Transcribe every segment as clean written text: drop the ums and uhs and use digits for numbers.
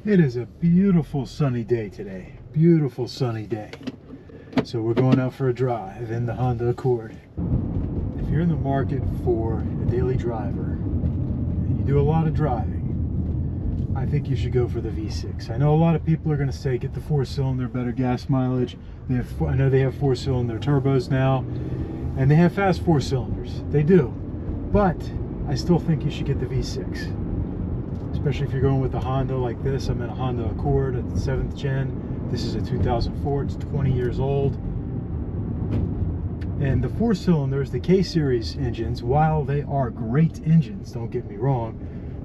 It is a beautiful sunny day today. Beautiful sunny day. So we're going out for a drive in the Honda Accord. If you're in the market for a daily driver and you do a lot of driving, I think you should go for the V6. I know a lot of people are going to say get the 4-cylinder, better gas mileage. I know they have 4-cylinder turbos now, and they have fast 4-cylinders. They do. But I still think you should get the V6. Especially if you're going with a Honda like this. I'm in a Honda Accord at the 7th gen. This is a 2004, it's 20 years old. And the 4-cylinders, the K-Series engines, while they are great engines, don't get me wrong,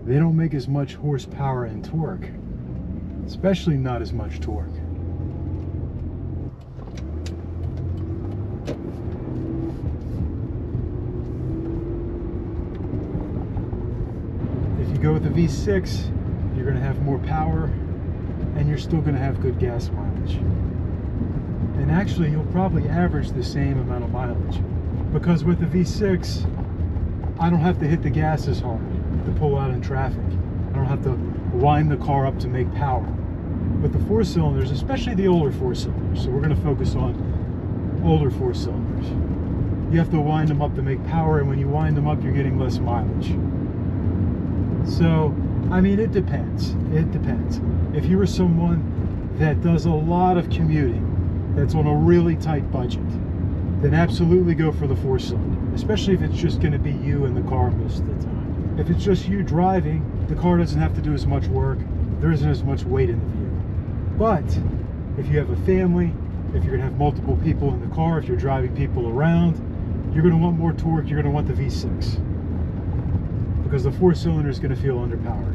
they don't make as much horsepower and torque. Especially not as much torque. Go with the V6, you're going to have more power and you're still going to have good gas mileage. And actually you'll probably average the same amount of mileage, because with the V6 I don't have to hit the gas as hard to pull out in traffic. I don't have to wind the car up to make power. With the 4-cylinders, especially the older 4-cylinders, so we're going to focus on older 4-cylinders, you have to wind them up to make power, and when you wind them up you're getting less mileage. So, I mean, it depends. It depends. If you are someone that does a lot of commuting, that's on a really tight budget, then absolutely go for the 4-cylinder, especially if it's just going to be you in the car most of the time. If it's just you driving, the car doesn't have to do as much work. There isn't as much weight in the vehicle. But if you have a family, if you're going to have multiple people in the car, if you're driving people around, you're going to want more torque. You're going to want the V6. Because the 4-cylinder is going to feel underpowered.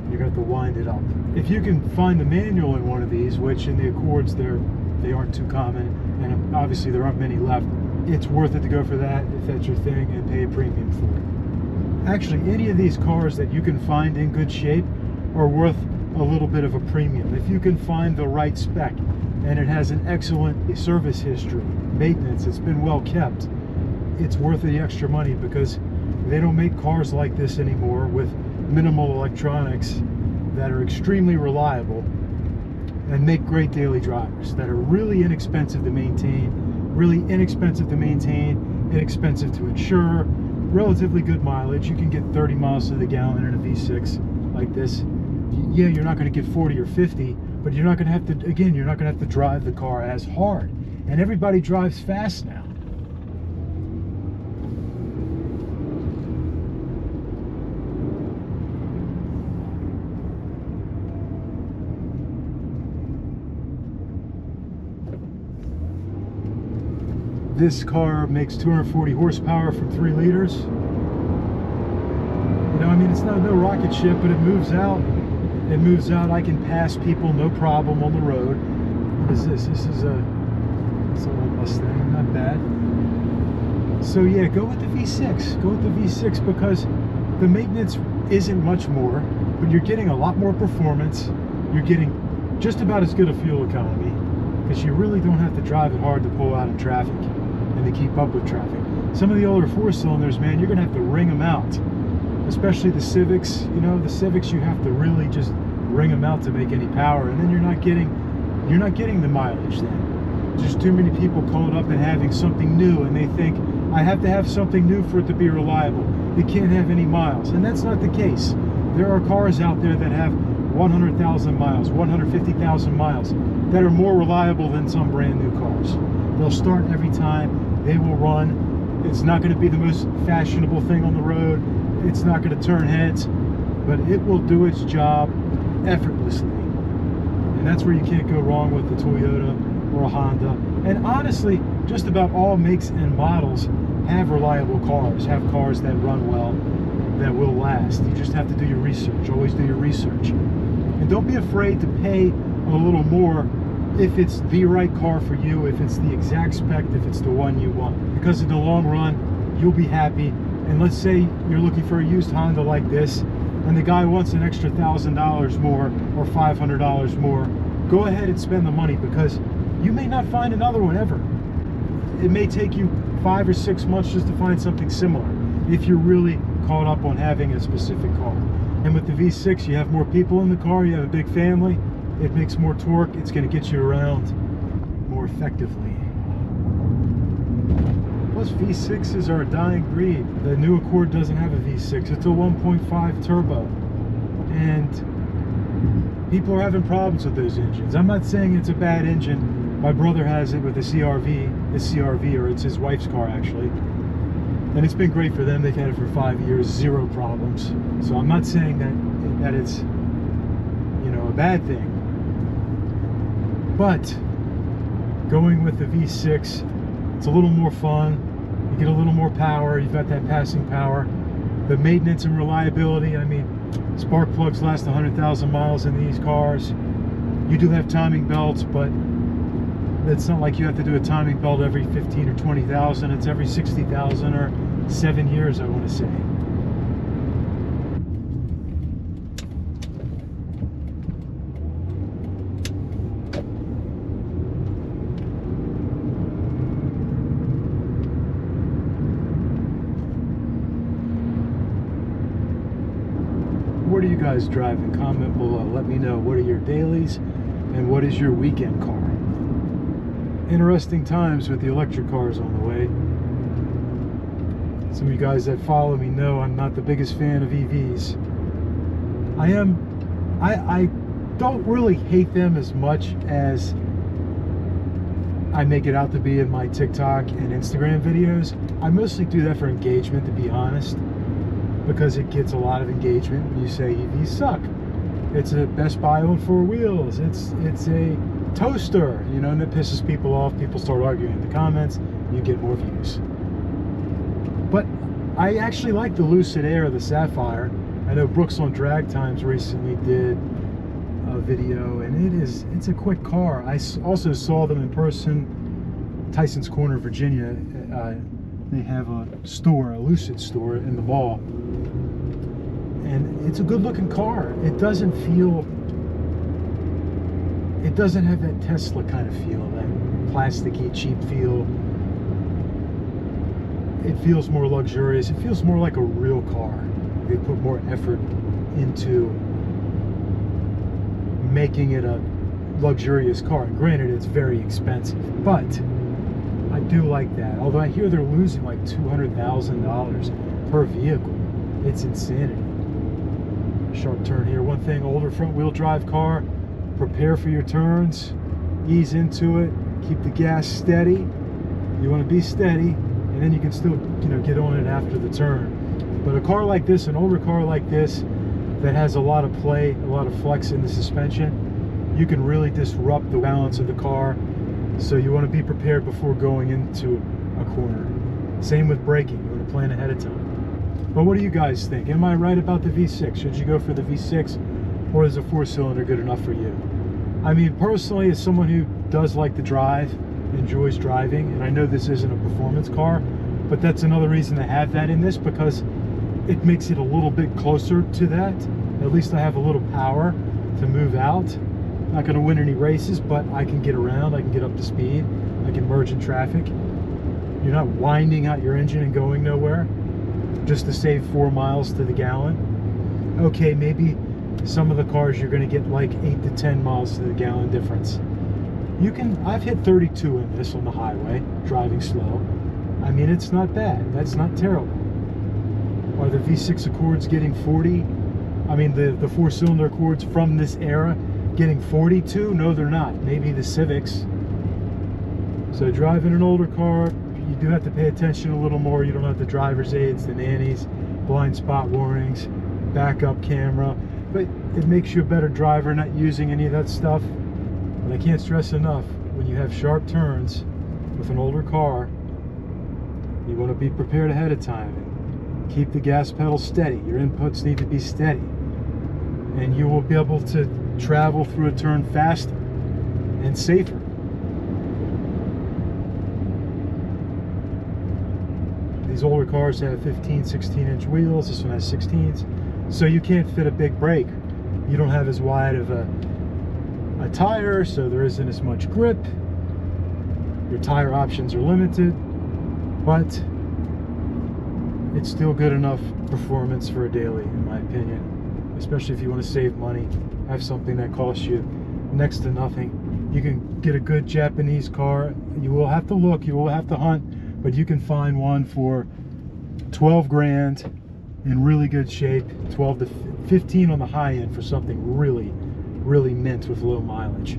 You're going to have to wind it up. If you can find the manual in one of these, which in the Accords they aren't too common, and obviously there aren't many left, it's worth it to go for that if that's your thing and pay a premium for it. Actually, any of these cars that you can find in good shape are worth a little bit of a premium. If you can find the right spec and it has an excellent service history, maintenance, it's been well kept, it's worth the extra money, because they don't make cars like this anymore with minimal electronics that are extremely reliable and make great daily drivers that are really inexpensive to maintain, inexpensive to insure, relatively good mileage. You can get 30 miles to the gallon in a V6 like this. Yeah, you're not going to get 40 or 50, but you're not going to have to, again, you're not going to have to drive the car as hard. And everybody drives fast now. This car makes 240 horsepower from 3 liters. You know, I mean, it's not no rocket ship, but it moves out. It moves out. I can pass people no problem on the road. What is this? This is it's a little Mustang, not bad. So yeah, go with the V6. Go with the V6 because the maintenance isn't much more, but you're getting a lot more performance. You're getting just about as good a fuel economy, because you really don't have to drive it hard to pull out in traffic and to keep up with traffic. Some of the older 4-cylinders, man, you're gonna have to wring them out, especially the Civics. You know, the Civics, you have to really just wring them out to make any power, and then you're not getting the mileage then. Just too many people caught up in having something new, and they think, I have to have something new for it to be reliable. It can't have any miles, and that's not the case. There are cars out there that have 100,000 miles, 150,000 miles, that are more reliable than some brand new cars. They'll start every time, they will run. It's not going to be the most fashionable thing on the road. It's not going to turn heads, but it will do its job effortlessly. And that's where you can't go wrong with the Toyota or a Honda. And honestly, just about all makes and models have reliable cars, have cars that run well, that will last. You just have to do your research. Always do your research. And don't be afraid to pay a little more if it's the right car for you, if it's the exact spec, if it's the one you want. Because in the long run, you'll be happy. And let's say you're looking for a used Honda like this, and the guy wants an extra $1,000 more or $500 more, go ahead and spend the money, because you may not find another one ever. It may take you 5 or 6 months just to find something similar if you're really caught up on having a specific car. And with the V6, you have more people in the car, you have a big family, it makes more torque, it's going to get you around more effectively. Plus, V6s are a dying breed. The new Accord doesn't have a V6, it's a 1.5 turbo. And people are having problems with those engines. I'm not saying it's a bad engine. My brother has it with a CRV, his CRV, or it's his wife's car actually. And it's been great for them. They've had it for 5 years, 0 problems. So I'm not saying that it's, you know, a bad thing. But going with the V6, it's a little more fun. You get a little more power. You've got that passing power. The maintenance and reliability, I mean, spark plugs last 100,000 miles in these cars. You do have timing belts, but it's not like you have to do a timing belt every 15 or 20,000. It's every 60,000 or 7 years, I want to say. What are you guys driving? Comment below. Let me know. What are your dailies and what is your weekend car? Interesting times with the electric cars on the way. Some of you guys that follow me know I'm not the biggest fan of EVs. I don't really hate them as much as I make it out to be in my TikTok and Instagram videos. I mostly do that for engagement, to be honest, because it gets a lot of engagement when you say EVs suck. It's a Best Buy on 4 wheels. It's a toaster, you know, and it pisses people off. People start arguing in the comments, you get more views. But I actually like the Lucid Air, the Sapphire. I know Brooks on Drag Times recently did a video, and it's a quick car. I also saw them in person, Tyson's Corner, Virginia. They have a store, a Lucid store in the mall, and it's a good looking car. It doesn't have that Tesla kind of feel, that plasticky, cheap feel. It feels more luxurious. It feels more like a real car. They put more effort into making it a luxurious car. And granted, it's very expensive, but I do like that. Although I hear they're losing like $200,000 per vehicle. It's insanity. Sharp turn here. One thing, older front wheel drive car, prepare for your turns, ease into it, keep the gas steady. You want to be steady, and then you can still, you know, get on it after the turn. But a car like this, an older car like this, that has a lot of play, a lot of flex in the suspension, you can really disrupt the balance of the car. So you want to be prepared before going into a corner. Same with braking. You want to plan ahead of time. But what do you guys think? Am I right about the V6? Should you go for the V6, or is a 4-cylinder good enough for you? I mean, personally, as someone who does like to drive, enjoys driving, and I know this isn't a performance car, but that's another reason to have that in this, because it makes it a little bit closer to that. At least I have a little power to move out. Not going to win any races, but I can get around, I can get up to speed, I can merge in traffic. You're not winding out your engine and going nowhere just to save 4 miles to the gallon. Okay, maybe some of the cars you're going to get like 8 to 10 miles to the gallon difference. I've hit 32 in this on the highway, driving slow. I mean, it's not bad. That's not terrible. Are the V6 Accords getting 40? I mean, the 4-cylinder Accords from this era getting 42? No, they're not. Maybe the Civics. So driving an older car, you do have to pay attention a little more. You don't have the driver's aids, the nannies, blind spot warnings, backup camera, but it makes you a better driver not using any of that stuff. And I can't stress enough, when you have sharp turns with an older car, you want to be prepared ahead of time. Keep the gas pedal steady. Your inputs need to be steady, and you will be able to travel through a turn faster and safer. These older cars have 15, 16-inch wheels. This one has 16s, so you can't fit a big brake. You don't have as wide of a tire, so there isn't as much grip. Your tire options are limited, but it's still good enough performance for a daily, in my opinion. especially if you want to save money, have something that costs you next to nothing. You can get a good Japanese car. You will have to look, you will have to hunt, but you can find one for 12 grand in really good shape, 12 to 15 on the high end for something really, really mint with low mileage,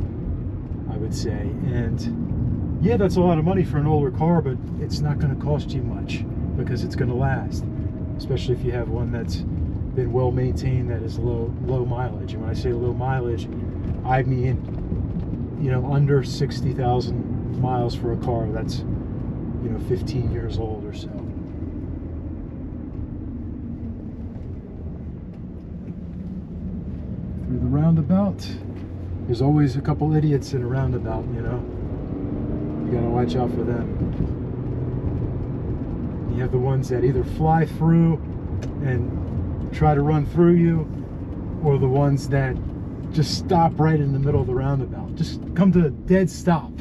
I would say. And yeah, that's a lot of money for an older car, but it's not going to cost you much because it's going to last, especially if you have one that's been well maintained, that is low mileage. And when I say low mileage, I mean, you know, under 60,000 miles for a car that's, you know, 15 years old or so. Through the roundabout, there's always a couple idiots in a roundabout, you know. You gotta watch out for them. You have the ones that either fly through and try to run through you, or the ones that just stop right in the middle of the roundabout. Just come to a dead stop.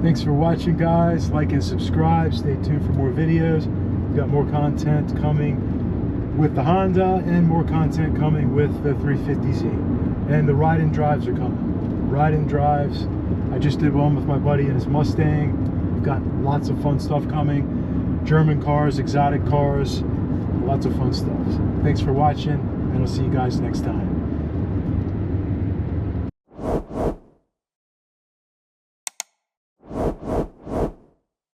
Thanks for watching, guys. Like and subscribe. Stay tuned for more videos. We've got more content coming with the Honda and more content coming with the 350Z. And the ride and drives are coming. Ride and drives. I just did one with my buddy and his Mustang. We've got lots of fun stuff coming. German cars, exotic cars, lots of fun stuff. Thanks for watching, and I'll see you guys next time.